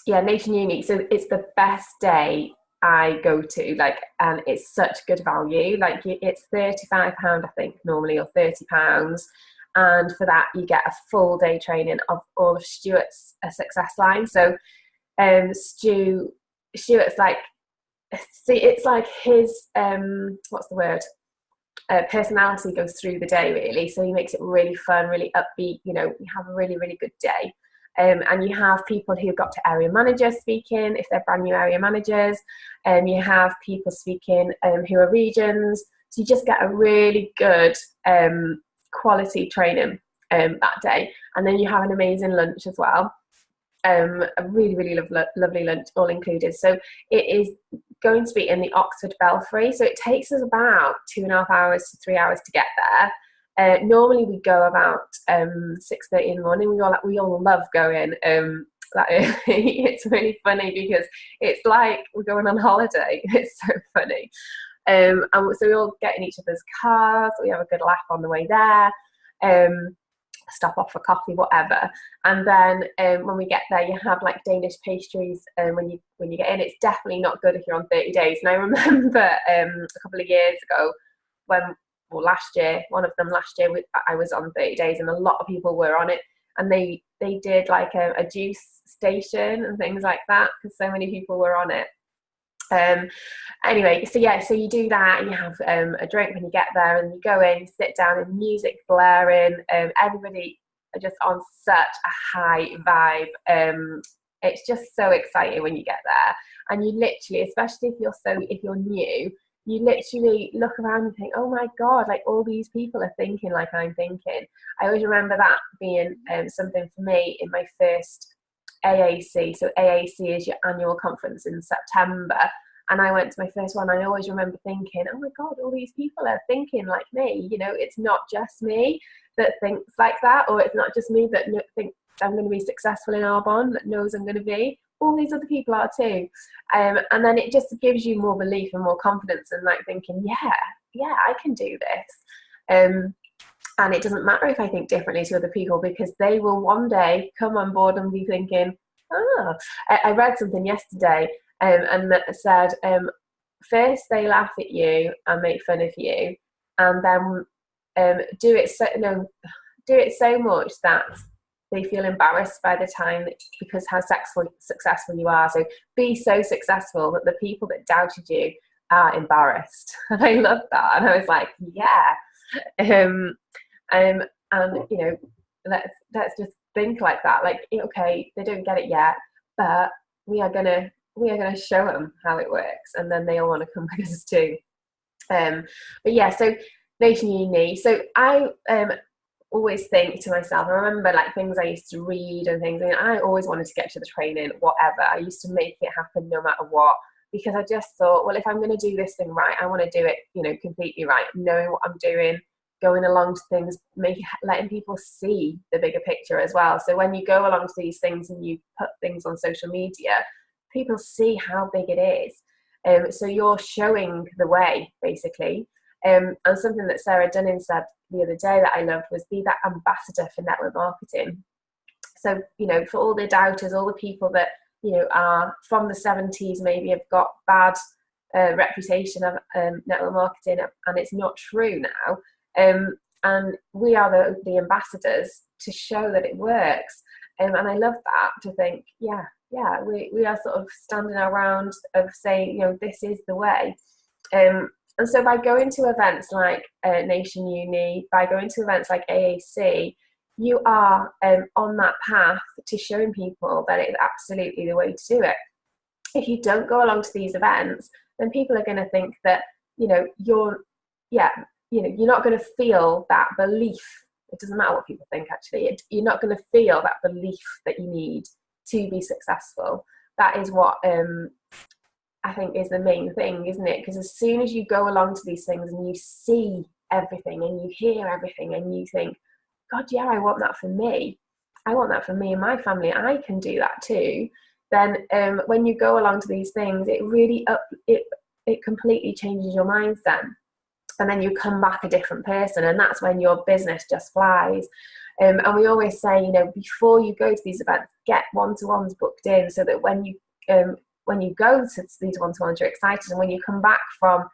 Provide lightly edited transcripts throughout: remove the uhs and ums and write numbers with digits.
yeah, Nation Uni. So it's the best day I go to, like, and it's such good value. Like, it's £35, I think, normally, or £30. And for that, you get a full day training of all of Stuart's success line. So, Stuart's like, see, it's like his, what's the word? Personality goes through the day, really. So he makes it really fun, really upbeat. You have a really, really good day. And you have people who got to area managers speaking if they're brand new area managers. You have people speaking who are regions. So you just get a really good quality training that day. And then you have an amazing lunch as well. A really, really lovely lunch, all included. So it is going to be in the Oxford Belfry. So it takes us about 2.5 hours to 3 hours to get there. Normally we go about 6:30 in the morning. We all love going that early. It's really funny because it's like we're going on holiday. It's so funny. And so we all get in each other's cars. We have a good laugh on the way there. Stop off for coffee, whatever. And then when we get there, you have like Danish pastries. When you get in, it's definitely not good if you're on 30 days. And I remember a couple of years ago last year, I was on 30 days, and a lot of people were on it, and they did like a juice station and things like that because so many people were on it. Anyway, so you do that, and you have a drink when you get there, and you go in, you sit down, and music blaring, everybody are just on such a high vibe. It's just so exciting when you get there, and you literally, especially if you're new, you literally look around and think, oh my God, like all these people are thinking like I'm thinking. I always remember that being something for me in my first AAC. So AAC is your annual conference in September. And I went to my first one. I always remember thinking, oh my God, all these people are thinking like me. It's not just me that thinks like that, or it's not just me that thinks I'm going to be successful in Arbonne, that knows I'm going to be. All these other people are too. And then it just gives you more belief and more confidence, and like thinking, yeah, I can do this. And it doesn't matter if I think differently to other people, because they will one day come on board and be thinking, I read something yesterday and that said, first they laugh at you and make fun of you, and then do it so much that they feel embarrassed by the time, because how successful you are. So be so successful that the people that doubted you are embarrassed. And I love that. And I was like, yeah. And let's just think like that. Like, okay, they don't get it yet, but we are gonna show them how it works, and then they all want to come with us too. But yeah, so Nation Uni. So I always think to myself, I remember like things I used to read and things, and I always wanted to get to the training, whatever. I used to make it happen no matter what, because I just thought, well, if I'm going to do this thing right, I want to do it, completely right, knowing what I'm doing, going along to things, letting people see the bigger picture as well. So when you go along to these things and you put things on social media, people see how big it is. So you're showing the way, basically. And something that Sarah Dunning said the other day that I loved was, be that ambassador for network marketing. So, for all the doubters, all the people that, are from the 70s, maybe have got bad reputation of network marketing, and it's not true now. And we are the ambassadors to show that it works. And I love that, to think, yeah, we are sort of standing around of saying, this is the way. And so by going to events like Nation Uni, by going to events like AAC, you are on that path to showing people that it's absolutely the way to do it. If you don't go along to these events, then people are going to think that, you're not going to feel that belief. It doesn't matter what people think, actually. You're not going to feel that belief that you need to be successful. That is what I think is the main thing, isn't it? Because as soon as you go along to these things and you see everything and you hear everything and you think, God, yeah, I want that for me. I want that for me and my family. I can do that too. Then when you go along to these things, it really it completely changes your mindset. And then you come back a different person, and that's when your business just flies. And we always say, before you go to these events, get one-to-ones booked in, so that when you go to these one-to-ones, you're excited, and when you come back from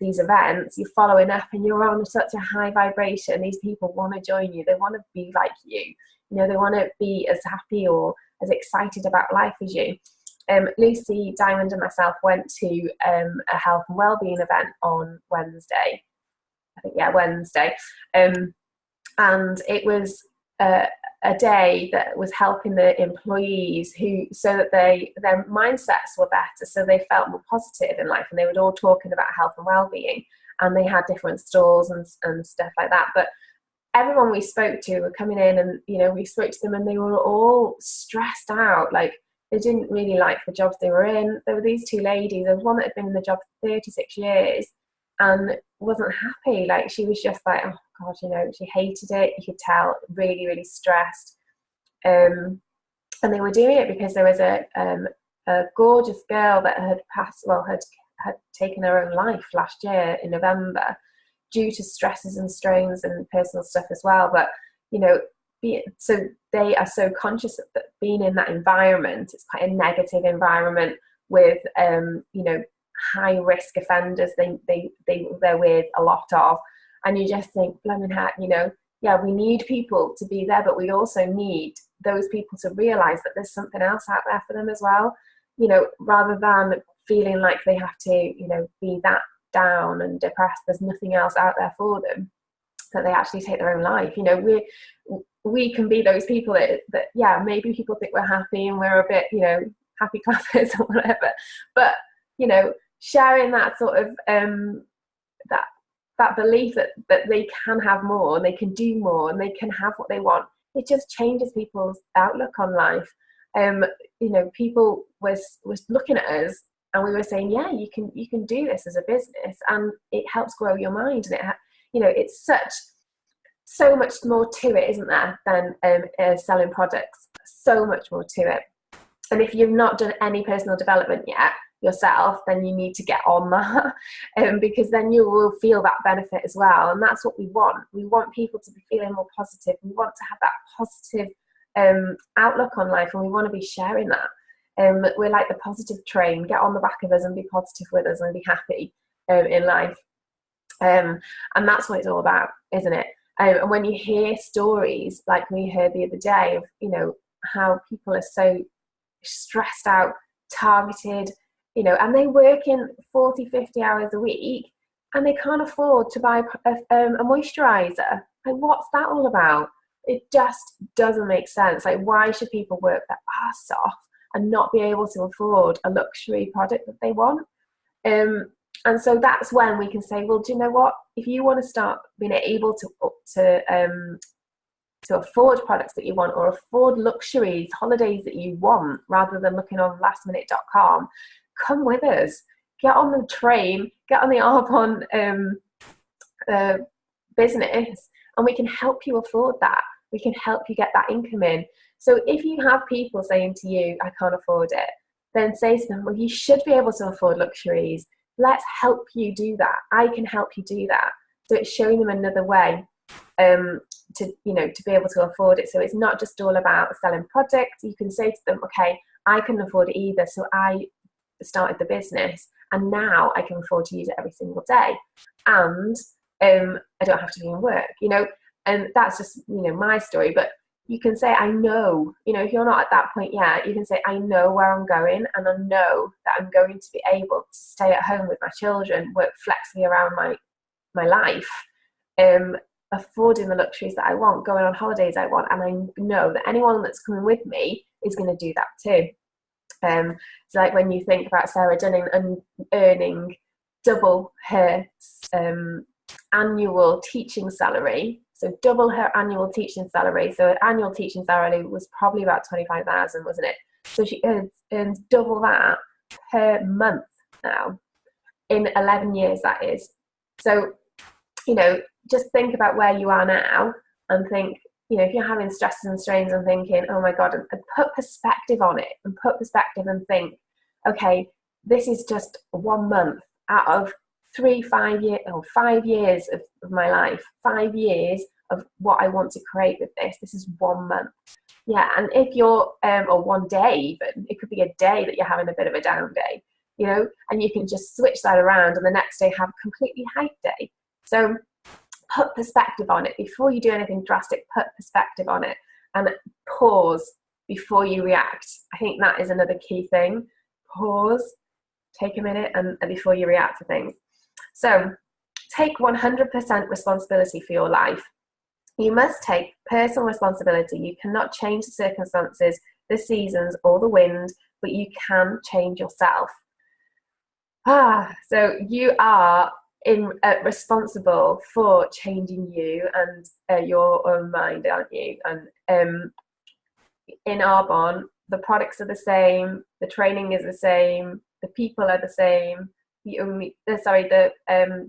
these events, you're following up and you're on such a high vibration. These people want to join you. They want to be like you. They want to be as happy or as excited about life as you. Lucy Diamond and myself went to a health and wellbeing event on Wednesday. I think, yeah, Wednesday. And it was a day that was helping the employees so that their mindsets were better, so they felt more positive in life, and they were all talking about health and well-being, and they had different stalls and stuff like that. But everyone we spoke to were coming in, and we spoke to them, and they were all stressed out, like they didn't really like the jobs they were in. There were these two ladies. There was one that had been in the job for 36 years and wasn't happy. Like, she was just like, oh God, she hated it. You could tell, really, really stressed. And they were doing it because there was a gorgeous girl that had had taken her own life last year in November due to stresses and strains and personal stuff as well. But, so they are so conscious that being in that environment, it's quite a negative environment with, high risk offenders they're with a lot of. And you just think, blimey heck, yeah, we need people to be there, but we also need those people to realise that there's something else out there for them as well, rather than feeling like they have to, be that down and depressed. There's nothing else out there for them, that they actually take their own life. We can be those people that yeah, maybe people think we're happy and we're a bit, happy clappers or whatever, but sharing that sort of that belief that they can have more, and they can do more, and they can have what they want, it just changes people's outlook on life. People was looking at us, and we were saying, yeah, you can do this as a business, and it helps grow your mind, and it's so much more to it, isn't there, than selling products. So much more to it. And if you've not done any personal development yet yourself, then you need to get on that, because then you will feel that benefit as well. And that's what we want. We want people to be feeling more positive. We want to have that positive outlook on life, and we want to be sharing that. We're like the positive train. Get on the back of us and be positive with us and be happy in life. And that's what it's all about, isn't it? And when you hear stories like we heard the other day of, how people are so stressed out, targeted, and they work in 40, 50 hours a week, and they can't afford to buy a moisturiser. Like, what's that all about? It just doesn't make sense. Like, why should people work their ass off and not be able to afford a luxury product that they want? And so that's when we can say, well, do you know what? If you want to start being able to afford products that you want, or afford luxuries, holidays that you want, rather than looking on lastminute.com, come with us. Get on the train, get on the Arbonne business, and we can help you afford that. We can help you get that income in. So if you have people saying to you, I can't afford it, then say to them, well, you should be able to afford luxuries. Let's help you do that. I can help you do that. So it's showing them another way to be able to afford it. So it's not just all about selling products. You can say to them, okay, I couldn't afford it either, so I started the business, and now I can afford to use it every single day, and I don't have to be in work, and that's just my story. But you can say, I know, if you're not at that point yet, you can say, I know where I'm going, and I know that I'm going to be able to stay at home with my children, work flexibly around my life, affording the luxuries that I want, going on holidays I want, and I know that anyone that's coming with me is going to do that too. So like when you think about Sarah Dunning and earning double her annual teaching salary, so double her annual teaching salary. So her annual teaching salary was probably about 25,000, wasn't it? So she earns double that per month now in 11 years, that is. So, just think about where you are now and think, if you're having stresses and strains and thinking, oh my God, and put perspective on it, and put perspective and think, okay, this is just 1 month out of 5 years of my life, 5 years of what I want to create with this. This is 1 month. Yeah, and if you're, or 1 day even, it could be a day that you're having a bit of a down day, you know, and you can just switch that around and the next day have a completely hype day. So put perspective on it. Before you do anything drastic, put perspective on it and pause before you react. I think that is another key thing. Pause, take a minute and before you react to things. So take 100% responsibility for your life. You must take personal responsibility. You cannot change the circumstances, the seasons, or the wind, but you can change yourself. So you are responsible for changing you and your own mind, aren't you? And in Arbonne, the products are the same, the training is the same, the people are the same. The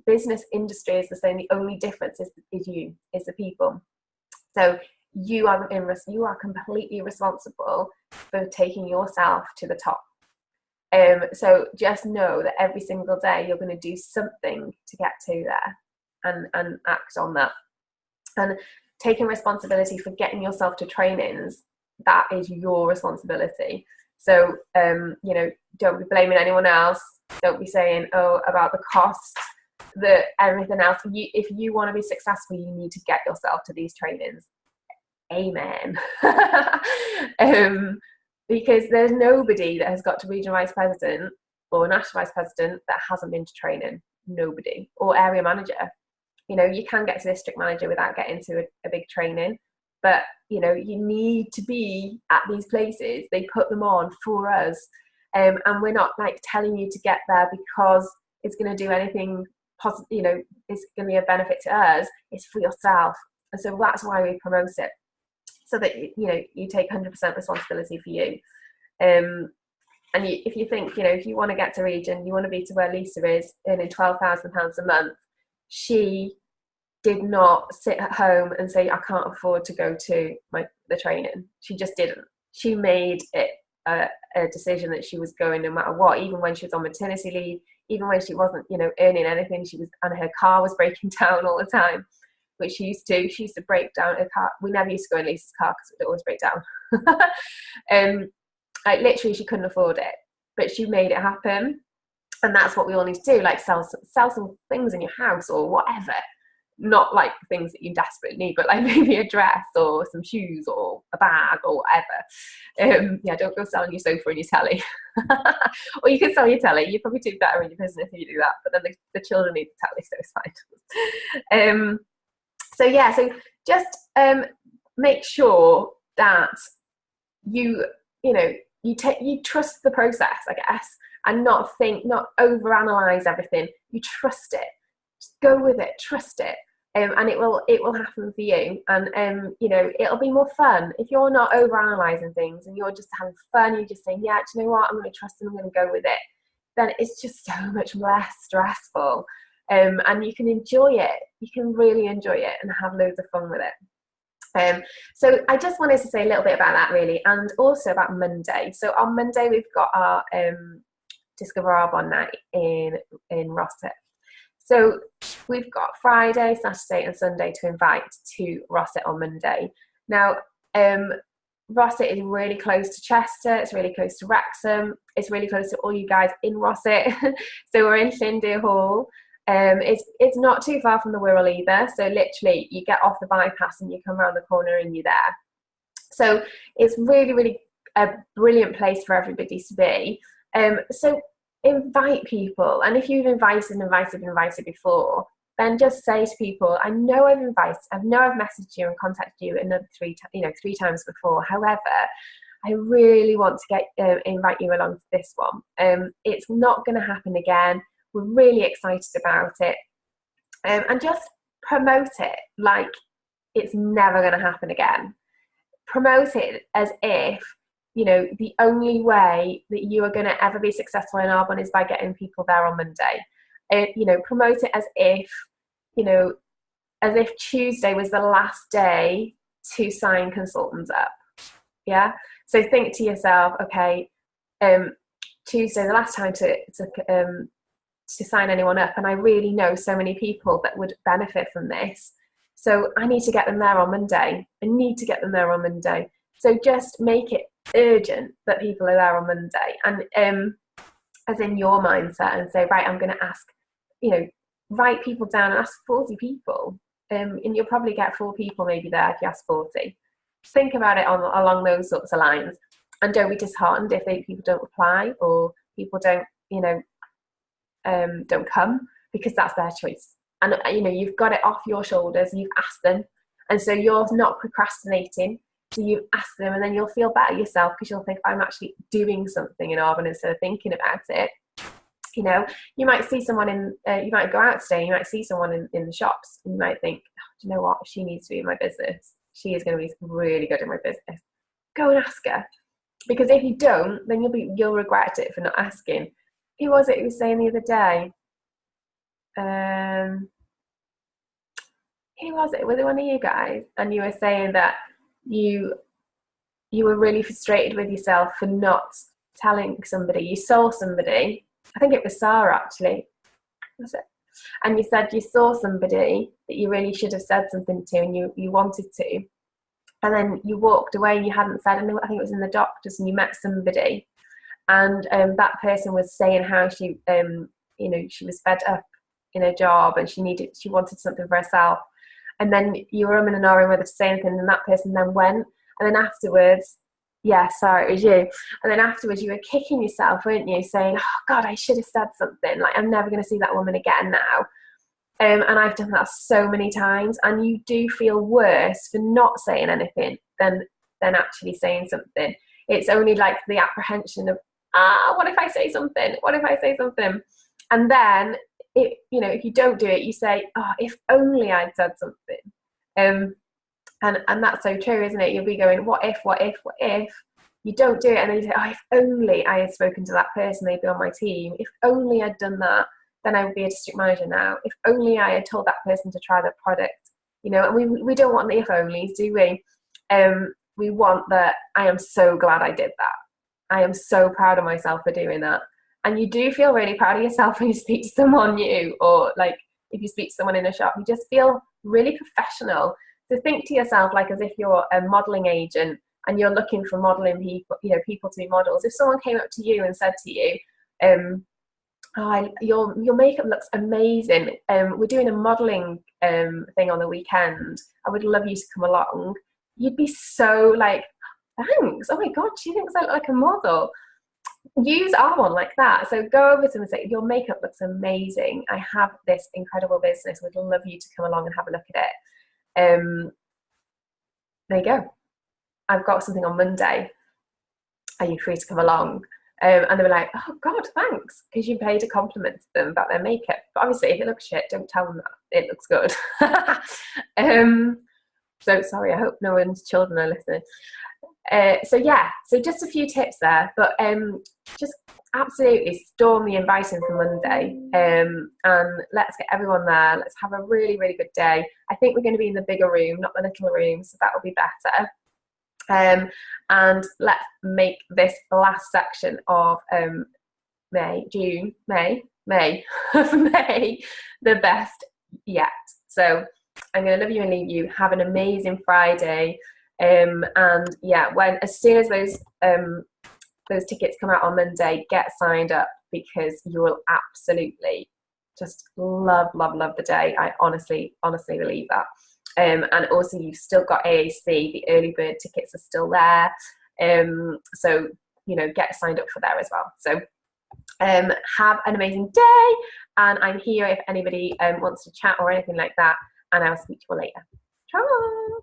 business industry is the same. The only difference is the people. So you are completely responsible for taking yourself to the top. So just know that every single day you're going to do something to get to there and act on that. And taking responsibility for getting yourself to trainings, that is your responsibility. So, you know, don't be blaming anyone else. Don't be saying, oh, about the cost, everything else. If you want to be successful, you need to get yourself to these trainings. Amen. Because there's nobody that has got to regional vice president or national vice president that hasn't been to training. Nobody. Or area manager. You know, you can get to district manager without getting to a big training. But, you know, you need to be at these places. They put them on for us. And we're not like telling you to get there because it's going to do anything positive, you know, it's going to be a benefit to us. It's for yourself. And so that's why we promote it. So that, you know, you take 100% responsibility for you. And if you think, you know, if you want to get to region, you want to be to where Lisa is, earning £12,000 a month, she did not sit at home and say, I can't afford to go to the training. She just didn't. She made it a decision that she was going no matter what, even when she was on maternity leave, even when she wasn't, you know, earning anything, and her car was breaking down all the time, which she used to break down her car. We never used to go in Lisa's car because it would always break down. Like literally she couldn't afford it, but she made it happen. And that's what we all need to do, like sell some things in your house or whatever. Not like things that you desperately need, but like maybe a dress or some shoes or a bag or whatever. Yeah, don't go selling your sofa and your telly. Or you can sell your telly. You probably do better in your business if you do that. But then the children need the telly, so it's fine. So just make sure that you trust the process, I guess, and not overanalyze everything. You trust it. Just go with it. Trust it. And it will happen for you, and you know, it'll be more fun if you're not overanalyzing things and you're just having fun. You're just saying, yeah, do you know what, I'm going to trust and I'm going to go with it. Then it's just so much less stressful, and you can enjoy it. You can really enjoy it and have loads of fun with it. So I just wanted to say a little bit about that, really, and also about Monday. So on Monday we've got our Discover Arbonne night in Rossett. So we've got Friday, Saturday and Sunday to invite to Rossett on Monday. Now, Rossett is really close to Chester, it's really close to Wrexham, it's really close to all you guys in Rossett. So we're in Llindeer Hall. It's not too far from the Wirral either. So literally you get off the bypass and you come around the corner and you're there. So it's really, really a brilliant place for everybody to be. So invite people, and if you've invited before, then just say to people, I know I've messaged you and contacted you another three times before. However, I really want to invite you along to this one. It's not going to happen again. We're really excited about it, and just promote it like it's never going to happen again. Promote it as if, you know, the only way that you are going to ever be successful in Arbonne is by getting people there on Monday. You know, promote it as if, you know, as if Tuesday was the last day to sign consultants up. Yeah. So think to yourself, okay, Tuesday, the last time to sign anyone up, and I really know so many people that would benefit from this. So I need to get them there on Monday. I need to get them there on Monday. So just make it urgent that people are there on Monday, and as in your mindset, and say, right, I'm going to ask, write people down and ask 40 people, and you'll probably get 4 people maybe there if you ask 40. Think about it along those sorts of lines, and don't be disheartened if people don't reply or people don't come, because that's their choice. And you've got it off your shoulders, you've asked them, and so you're not procrastinating. So you ask them, and then you'll feel better yourself, because you'll think, I'm actually doing something in Arbon instead of thinking about it. You might see someone you might go out today, you might see someone in the shops, and you might think, do you know what, she needs to be in my business. She is going to be really good in my business. Go and ask her, because if you don't, then you'll regret it for not asking. Who was it who was saying the other day? Who was it? Was it one of you guys? And you were saying that you were really frustrated with yourself for not telling somebody. You saw somebody, I think it was Sarah actually, was it? And you said you saw somebody that you really should have said something to, and you wanted to, and then you walked away and you hadn't said anything. I think it was in the doctors, and you met somebody, and that person was saying how she she was fed up in her job, and she wanted something for herself. And then you were umming and ahhing whether to say anything, and that person then went. And then afterwards, sorry, it was you. And then afterwards, you were kicking yourself, weren't you? Saying, oh, God, I should have said something. Like, I'm never going to see that woman again now. And I've done that so many times. And you do feel worse for not saying anything than actually saying something. It's only like the apprehension of, what if I say something? What if I say something? And then, if you don't do it, you say, oh, if only I'd said something. And that's so true, isn't it? You'll be going, what if? You don't do it, and then you say, oh, if only I had spoken to that person, they'd be on my team. If only I'd done that, then I would be a district manager now. If only I had told that person to try the product. And we don't want the if onlys, do we? We want that, I am so glad I did that. I am so proud of myself for doing that. And you do feel really proud of yourself when you speak to someone new, or like if you speak to someone in a shop, you just feel really professional. So think to yourself like as if you're a modelling agent and you're looking for modelling people, people to be models. If someone came up to you and said to you, your makeup looks amazing. We're doing a modelling thing on the weekend. I would love you to come along. You'd be so like, thanks. Oh my God, she thinks I look like a model. Use Arbon like that. So go over to them and say, your makeup looks amazing. I have this incredible business. Would love you to come along and have a look at it. There you go. I've got something on Monday. Are you free to come along? And they were like, oh God, thanks, because you paid a compliment to them about their makeup. But obviously, if it looks shit, don't tell them that it looks good. So sorry, I hope no one's children are listening. So just a few tips there, but just absolutely storm the inviting for Monday, and let's get everyone there. Let's have a really, really good day. I think we're going to be in the bigger room, not the little room, so that will be better. And let's make this last section of May the best yet. So I'm going to love you and leave you. Have an amazing Friday. And yeah, as soon as those tickets come out on Monday, get signed up, because you will absolutely just love the day. I honestly believe that. And also, you've still got AAC. The early bird tickets are still there. So get signed up for there as well. So have an amazing day, and I'm here if anybody wants to chat or anything like that. And I'll speak to you all later. Ciao.